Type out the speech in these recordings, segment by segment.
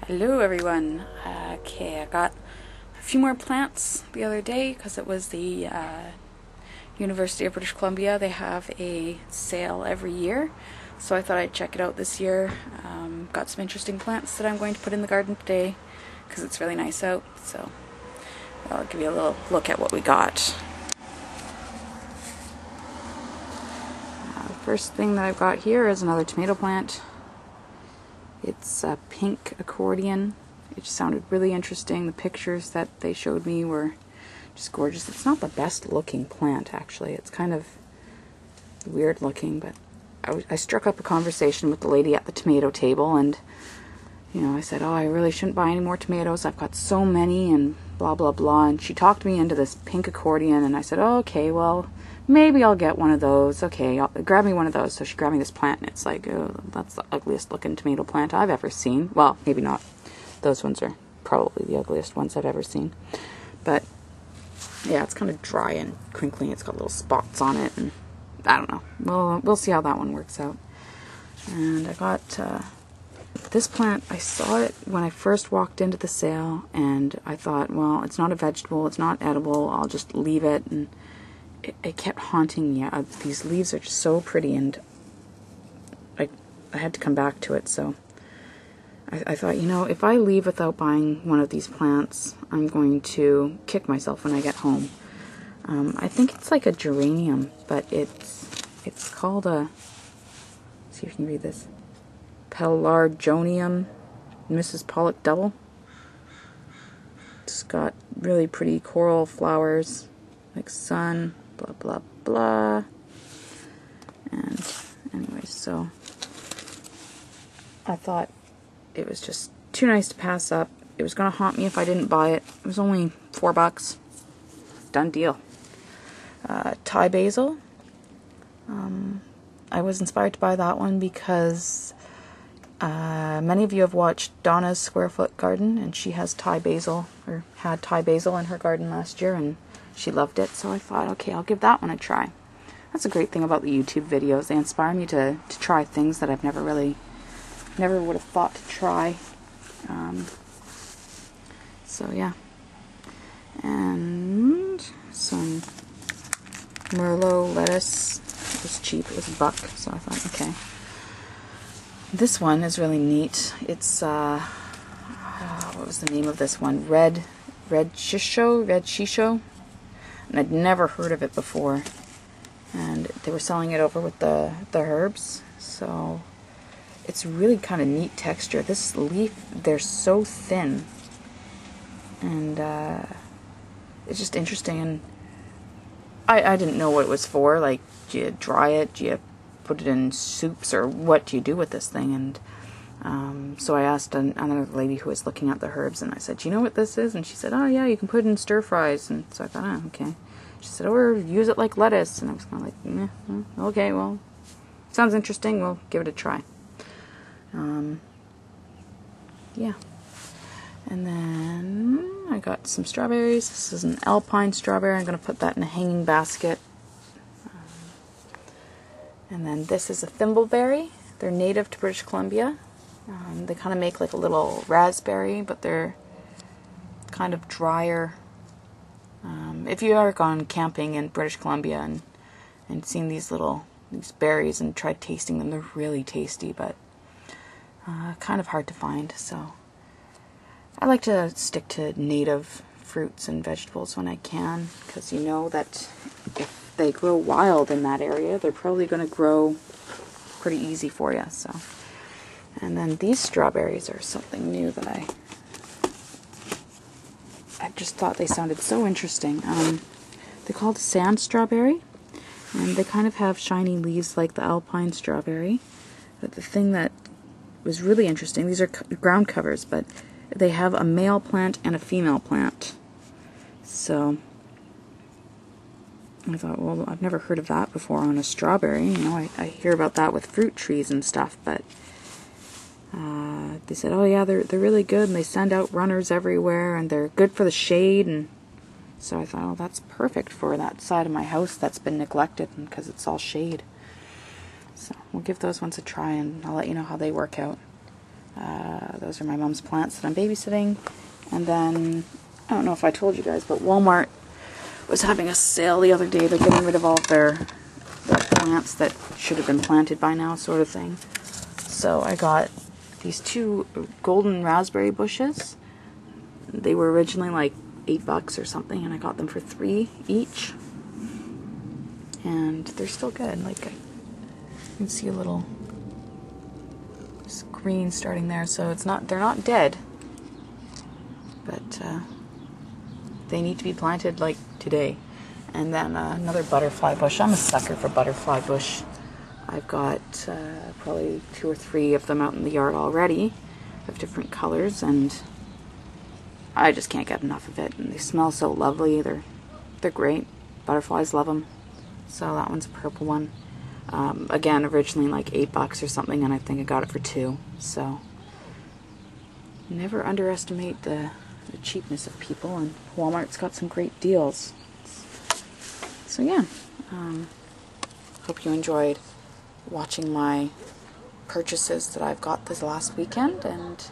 Hello everyone. Okay, I got a few more plants the other day because it was the University of British Columbia. They have a sale every year, so I thought I'd check it out this year. Got some interesting plants that I'm going to put in the garden today because it's really nice out, so I'll give you a little look at what we got. The first thing that I've got here is another tomato plant. It's a pink accordion. It just sounded really interesting. The pictures that they showed me were just gorgeous. It's not the best looking plant, actually. It's kind of weird looking, but I struck up a conversation with the lady at the tomato table, and I said, oh, I really shouldn't buy any more tomatoes. I've got so many, and blah, blah, blah. And she talked me into this pink accordion, and I said, oh, okay, well, maybe I'll get one of those. Okay, grab me one of those. So she grabbed me this plant, and it's like, oh, that's the ugliest looking tomato plant I've ever seen. Well, maybe not. Those ones are probably the ugliest ones I've ever seen. But, yeah, it's kind of dry and crinkly. It's got little spots on it, and I don't know. We'll see how that one works out. And I got this plant. I saw it when I first walked into the sale, and I thought, well, it's not a vegetable. It's not edible. I'll just leave it, and it kept haunting me. These leaves are just so pretty, and I had to come back to it. So I thought, if I leave without buying one of these plants, I'm going to kick myself when I get home. I think it's like a geranium, but it's called a, let's see if you can read this, Pelargonium Mrs. Pollock Double. It's got really pretty coral flowers, like sun, blah, blah, blah. And anyways, so I thought it was just too nice to pass up. It was going to haunt me if I didn't buy it. It was only $4. Done deal. Thai basil. I was inspired to buy that one because many of you have watched Donna's Square Foot Garden, and she has Thai basil, or had Thai basil in her garden last year, and she loved it, so I thought, okay, I'll give that one a try. That's a great thing about the YouTube videos. They inspire me to try things that I've never would have thought to try. So yeah. And some Merlot lettuce. It was cheap. It was $1, so I thought, okay. This one is really neat. It's, what was the name of this one? Red Shisho. And I'd never heard of it before. And they were selling it over with the herbs. So it's really kind of neat texture. This leaf, they're so thin. And it's just interesting. And I didn't know what it was for. Like, do you dry it? Do you put it in soups? Or what do you do with this thing? And so I asked another lady who was looking at the herbs, and I said, do you know what this is? And she said, oh yeah, you can put it in stir fries. And so I thought, oh, okay. She said, or use it like lettuce. And I was kind of like, okay, well, sounds interesting. We'll give it a try. Yeah. And then I got some strawberries. This is an alpine strawberry. I'm going to put that in a hanging basket. And then this is a thimbleberry. They're native to British Columbia. They kind of make like a little raspberry, but they're kind of drier. If you ever gone camping in British Columbia and seen these berries and tried tasting them, they're really tasty, but kind of hard to find. So I like to stick to native fruits and vegetables when I can, because you know that if they grow wild in that area, they're probably going to grow pretty easy for you. So, and then these strawberries are something new that I just thought they sounded so interesting. They're called sand strawberry, and they kind of have shiny leaves like the alpine strawberry. But the thing that was really interesting, these are ground covers, but they have a male plant and a female plant. So I thought, well, I've never heard of that before on a strawberry. I hear about that with fruit trees and stuff, but they said, oh yeah, they're really good, and they send out runners everywhere, and they're good for the shade. And so I thought, oh, that's perfect for that side of my house that's been neglected, because it's all shade. So we'll give those ones a try, and I'll let you know how they work out. Those are my mom's plants that I'm babysitting. And then, I don't know if I told you guys, but Walmart was having a sale the other day. They're getting rid of all of their plants that should have been planted by now, sort of thing. So I got these 2 golden raspberry bushes. They were originally like $8 or something, and I got them for $3 each. And they're still good. Like, you can see a little green starting there, so they're not dead, but they need to be planted like today. And then another butterfly bush. I'm a sucker for butterfly bush. I've got probably 2 or 3 of them out in the yard already of different colors, and I just can't get enough of it. And they smell so lovely. They're great. Butterflies love them. So that one's a purple one. Again, originally like $8 or something, and I think I got it for $2. So never underestimate the cheapness of people, and Walmart's got some great deals. So yeah, hope you enjoyed watching my purchases that I've got this last weekend, and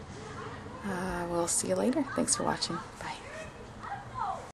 we'll see you later. Thanks for watching. Bye.